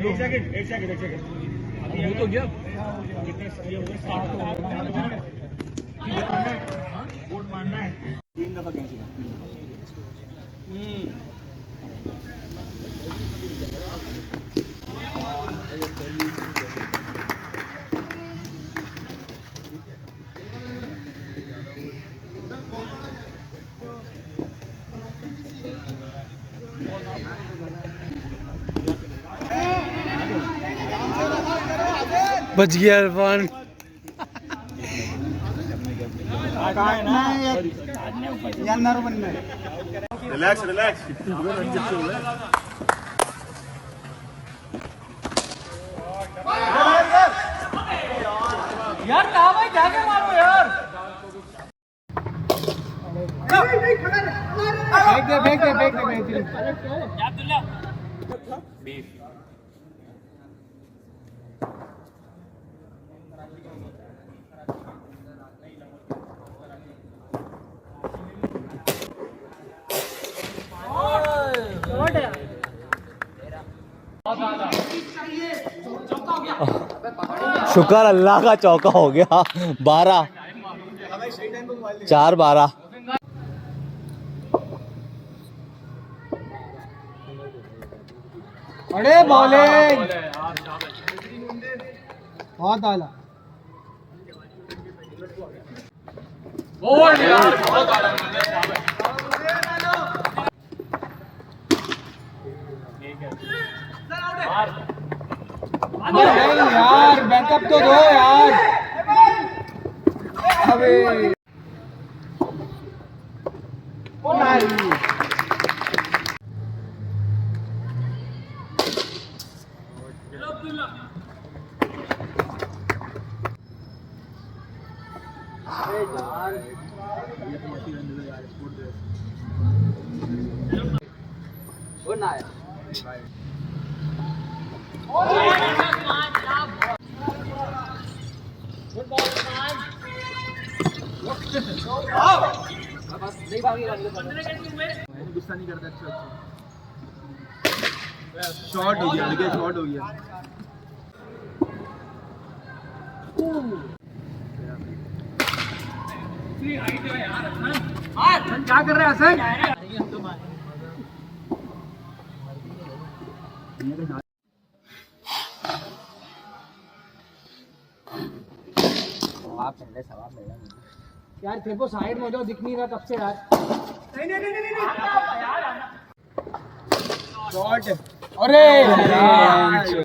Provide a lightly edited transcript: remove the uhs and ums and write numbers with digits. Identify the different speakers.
Speaker 1: एक सेकंड अभी हो तो गया कितने सही हो गए 7 वोट मारना है 3 दफा कैंसिल
Speaker 2: बच गया इरफान।
Speaker 1: रिलैक्स रिलैक्स
Speaker 2: यार कहाँ भाई जाके मारो यार। फेंक दे
Speaker 3: शुक्र अल्लाह का चौका हो गया 12 4-12।
Speaker 2: अरे बॉलिंग बहुत आला। यार बैकअप तो दो यार। अबे
Speaker 1: गुस्सा नहीं करता। अच्छा शॉट हो गया देखिए शॉट हो गया।
Speaker 2: क्या कर रहे हैं हसन? यार तेरे को साइड में जो दिख नहीं रहा तब से यार। शॉट अरे यार।